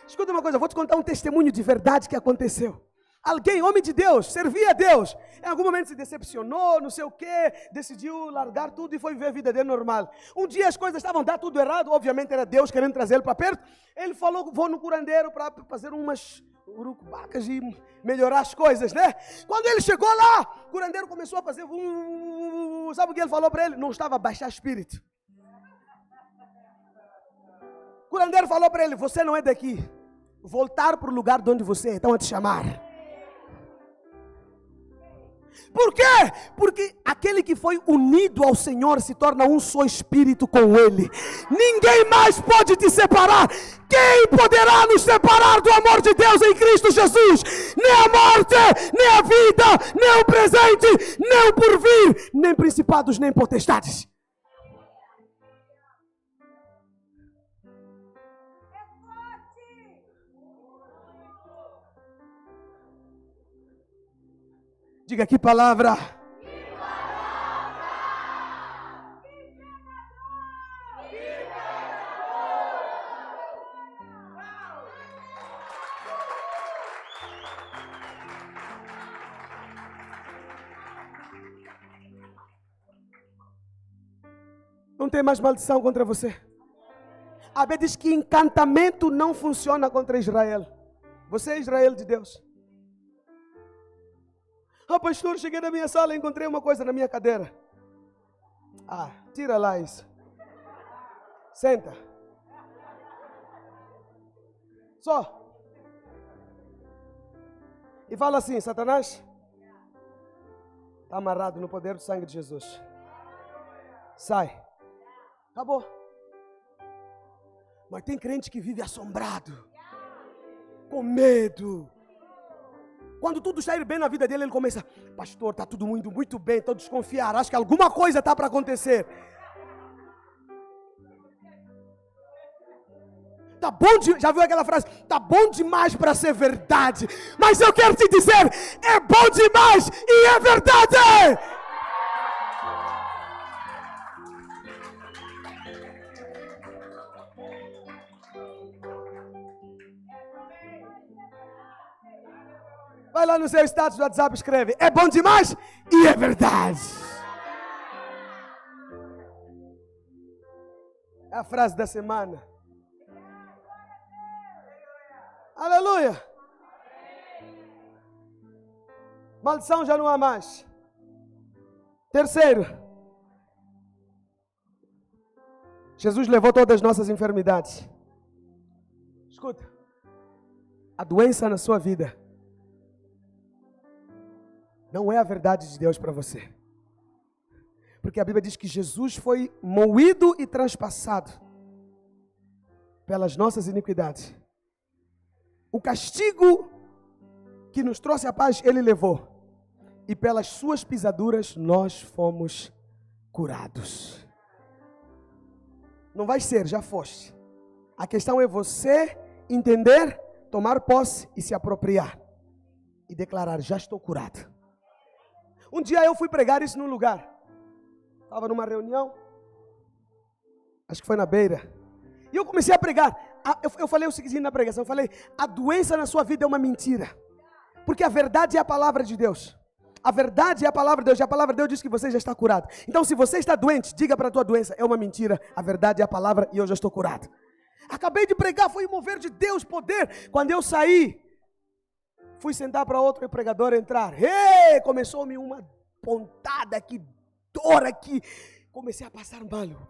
Escuta uma coisa, eu vou te contar um testemunho de verdade que aconteceu. Alguém, homem de Deus, servia a Deus. Em algum momento se decepcionou, não sei o quê, decidiu largar tudo e foi viver a vida dele normal. Um dia as coisas estavam dando tudo errado, obviamente era Deus querendo trazer ele para perto. Ele falou, vou no curandeiro para fazer umas urucubacas e melhorar as coisas, né? Quando ele chegou lá, o curandeiro começou a fazer... Sabe o que ele falou para ele? Não estava a baixar espírito. O curandeiro falou para ele, você não é daqui. Voltar para o lugar de onde você é, estão a te chamar. Por quê? Porque aquele que foi unido ao Senhor se torna um só espírito com Ele. Ninguém mais pode te separar. Quem poderá nos separar do amor de Deus em Cristo Jesus? Nem a morte, nem a vida, nem o presente, nem o porvir, nem principados, nem potestades. Diga que palavra. Que palavra. Não tem mais maldição contra você. A Bíblia diz que encantamento não funciona contra Israel. Você é Israel de Deus. Ah, pastor, cheguei na minha sala e encontrei uma coisa na minha cadeira. Ah, tira lá isso. Senta. Só. E fala assim, Satanás, está amarrado no poder do sangue de Jesus. Sai. Acabou. Mas tem crente que vive assombrado, com medo. Quando tudo está indo bem na vida dele, ele começa, pastor, está tudo muito bem, estou desconfiado, acho que alguma coisa está para acontecer. Tá bom, já viu aquela frase? Tá bom demais para ser verdade. Mas eu quero te dizer, é bom demais e é verdade. Vai lá no seu status do WhatsApp, escreve, é bom demais e é verdade. É a frase da semana. Aleluia. Maldição já não há mais. Terceiro, Jesus levou todas as nossas enfermidades. Escuta, a doença na sua vida não é a verdade de Deus para você. Porque a Bíblia diz que Jesus foi moído e transpassado pelas nossas iniquidades. O castigo que nos trouxe a paz, Ele levou. E pelas suas pisaduras nós fomos curados. Não vai ser, já foste. A questão é você entender, tomar posse e se apropriar. E declarar, já estou curado. Um dia eu fui pregar isso num lugar. Estava numa reunião. Acho que foi na Beira. E eu comecei a pregar. Eu falei o seguinte na pregação. Eu falei, a doença na sua vida é uma mentira. Porque a verdade é a palavra de Deus. A verdade é a palavra de Deus. E a palavra de Deus diz que você já está curado. Então se você está doente, diga para a tua doença, é uma mentira. A verdade é a palavra e eu já estou curado. Acabei de pregar, foi o mover de Deus, poder. Quando eu saí, Fui sentar para outro pregador entrar. Começou-me uma pontada aqui, dor aqui. Comecei a passar mal.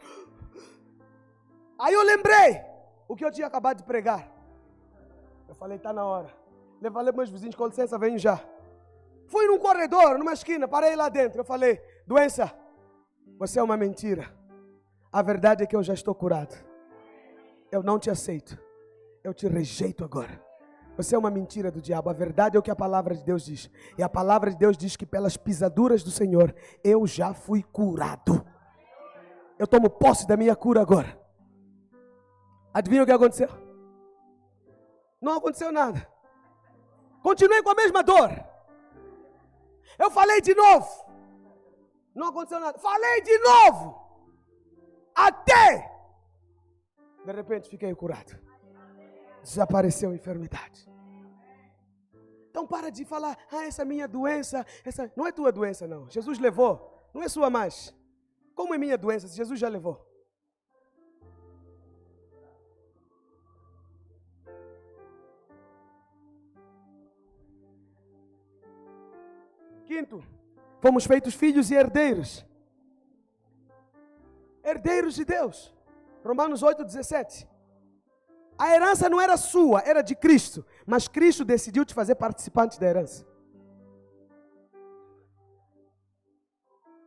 Aí eu lembrei o que eu tinha acabado de pregar. Eu falei, está na hora. Eu falei para meus vizinhos, com licença, venho já. Fui num corredor, numa esquina, parei lá dentro. Eu falei, doença, você é uma mentira. A verdade é que eu já estou curado. Eu não te aceito. Eu te rejeito agora. Você é uma mentira do diabo. A verdade é o que a palavra de Deus diz. E a palavra de Deus diz que pelas pisaduras do Senhor, eu já fui curado. Eu tomo posse da minha cura agora. Adivinha o que aconteceu? Não aconteceu nada. Continuei com a mesma dor. Eu falei de novo. Não aconteceu nada. Falei de novo. Até, de repente, fiquei curado. Desapareceu a enfermidade. Então para de falar, essa é minha doença. Essa não é tua doença, não. Jesus levou. Não é sua mais. Como é minha doença, se Jesus já levou? Quinto, fomos feitos filhos e herdeiros. Herdeiros de Deus. Romanos 8,17. A herança não era sua, era de Cristo. Mas Cristo decidiu te fazer participante da herança.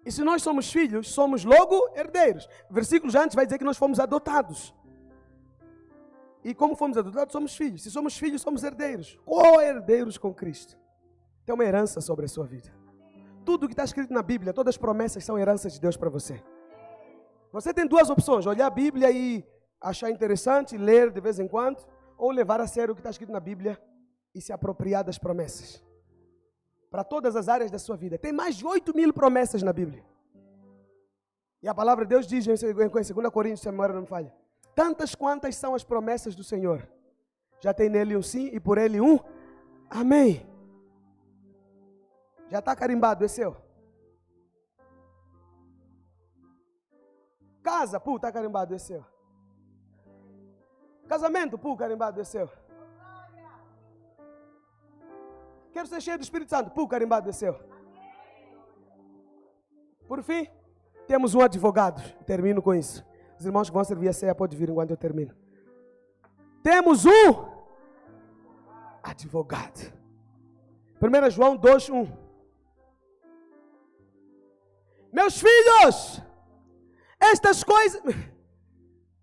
E se nós somos filhos, somos logo herdeiros. O versículo já antes vai dizer que nós fomos adotados. E como fomos adotados, somos filhos. Se somos filhos, somos herdeiros. Co-herdeiros com Cristo. Tem uma herança sobre a sua vida. Tudo que está escrito na Bíblia, todas as promessas são heranças de Deus para você. Você tem duas opções, olhar a Bíblia e achar interessante, ler de vez em quando, ou levar a sério o que está escrito na Bíblia e se apropriar das promessas. Para todas as áreas da sua vida. Tem mais de 8.000 promessas na Bíblia. E a palavra de Deus diz em 2 Coríntios, se a memória não me falha, tantas quantas são as promessas do Senhor. Já tem nele um sim e por ele um amém. Já está carimbado, é seu. Casa, está carimbado, é seu. Casamento, carimbado, é seu. Quero ser cheio do Espírito Santo, carimbado, é seu. Por fim, temos um advogado. Termino com isso. Os irmãos que vão servir a ceia podem vir enquanto eu termino. Temos um advogado. 1 João 2:1. Meus filhos, estas coisas...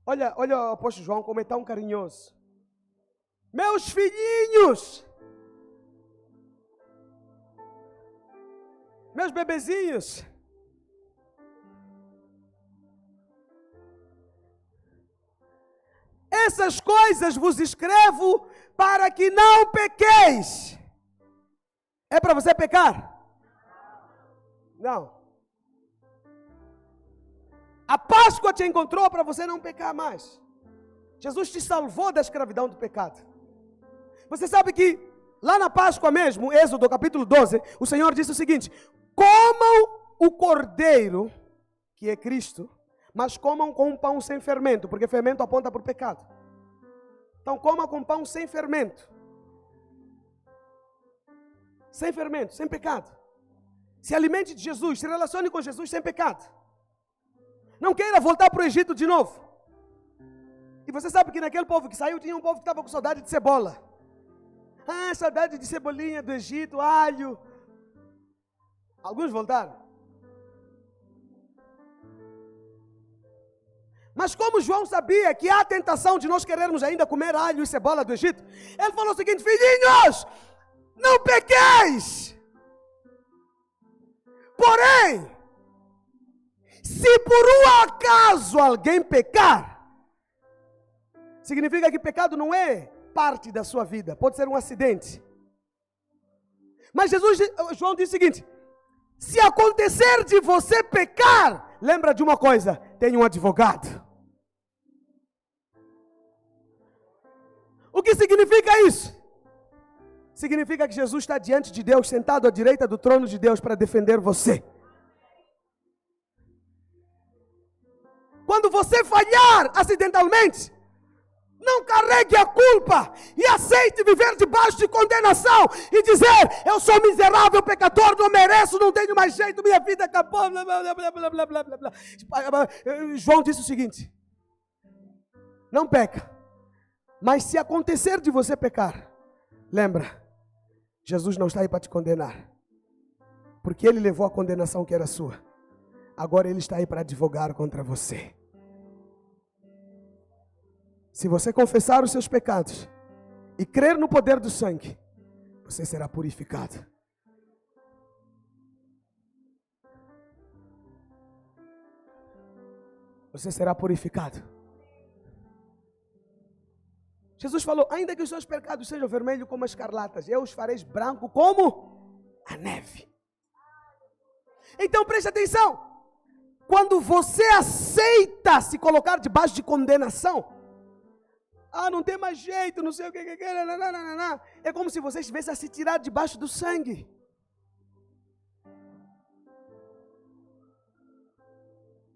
Olha o apóstolo João como é tão carinhoso. Meus filhinhos, meus bebezinhos, essas coisas vos escrevo para que não pequeis. É para você pecar? Não. A Páscoa te encontrou para você não pecar mais. Jesus te salvou da escravidão do pecado. Você sabe que lá na Páscoa mesmo, Êxodo capítulo 12, o Senhor disse o seguinte: comam o cordeiro, que é Cristo, mas comam com um pão sem fermento, porque fermento aponta para o pecado. Então coma com pão sem fermento. Sem fermento, sem pecado. Se alimente de Jesus, se relacione com Jesus sem pecado. Não queira voltar para o Egito de novo. E você sabe que naquele povo que saiu, tinha um povo que estava com saudade de cebola. Saudade de cebolinha do Egito, alho. Alguns voltaram. Mas como João sabia que há a tentação de nós querermos ainda comer alho e cebola do Egito, ele falou o seguinte: filhinhos, não pequeis. Porém, se por um acaso alguém pecar, significa que pecado não é parte da sua vida, pode ser um acidente. Mas João diz o seguinte: se acontecer de você pecar, lembra de uma coisa, tem um advogado. O que significa isso? Significa que Jesus está diante de Deus, sentado à direita do trono de Deus para defender você. Quando você falhar acidentalmente, Não carregue a culpa e aceite viver debaixo de condenação e dizer: eu sou miserável, pecador, não mereço, não tenho mais jeito, minha vida acabou. Blá, blá, blá, blá, blá, blá, blá, blá. João disse o seguinte: não peca, mas se acontecer de você pecar, lembra, Jesus não está aí para te condenar, porque Ele levou a condenação que era sua. Agora Ele está aí para advogar contra você. Se você confessar os seus pecados e crer no poder do sangue, você será purificado. Você será purificado. Jesus falou: ainda que os seus pecados sejam vermelhos como as escarlatas, eu os farei branco como a neve. Então preste atenção. Quando você aceita se colocar debaixo de condenação, não tem mais jeito, não sei o que, é como se você estivesse a se tirar debaixo do sangue.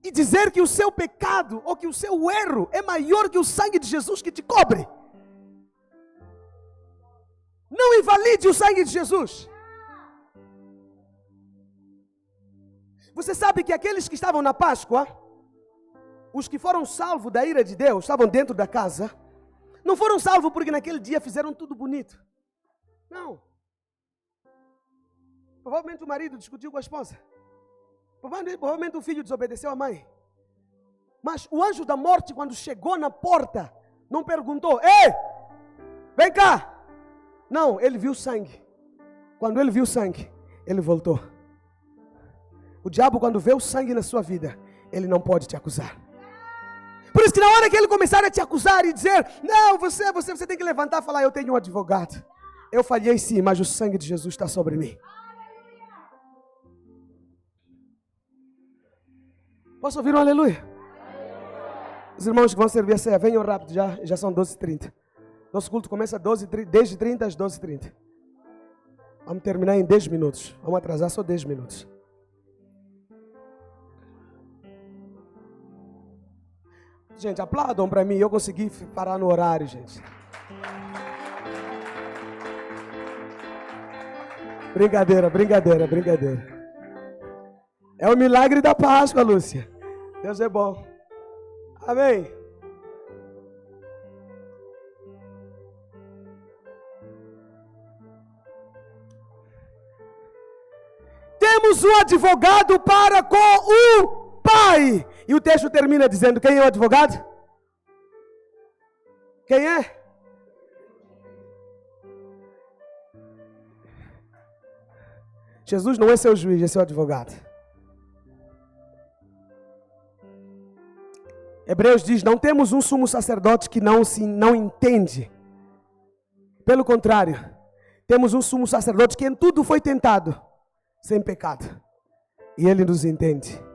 E dizer que o seu pecado ou que o seu erro é maior que o sangue de Jesus que te cobre. Não invalide o sangue de Jesus. Você sabe que aqueles que estavam na Páscoa, os que foram salvos da ira de Deus, estavam dentro da casa, não foram salvos porque naquele dia fizeram tudo bonito. Não. Provavelmente o marido discutiu com a esposa. Provavelmente o filho desobedeceu à mãe. Mas o anjo da morte, quando chegou na porta, não perguntou: ei, vem cá. Não, ele viu sangue. Quando ele viu sangue, ele voltou. O diabo, quando vê o sangue na sua vida, ele não pode te acusar. Por isso que na hora que ele começar a te acusar e dizer: não, você tem que levantar e falar: eu tenho um advogado. Eu falhei sim, mas o sangue de Jesus está sobre mim. Posso ouvir um aleluia? Os irmãos que vão servir a ceia, venham rápido, já são 12h30. Nosso culto começa às 10h30 às 12h30. Vamos terminar em 10 minutos. Vamos atrasar só 10 minutos. Gente, aplaudam para mim. Eu consegui parar no horário, gente. Brincadeira. É o milagre da Páscoa, Lúcia. Deus é bom. Amém. Temos um advogado para com o Pai. E o texto termina dizendo: quem é o advogado? Quem é? Jesus não é seu juiz, é seu advogado. Hebreus diz: não temos um sumo sacerdote que não entende. Pelo contrário, temos um sumo sacerdote que em tudo foi tentado, sem pecado. E ele nos entende.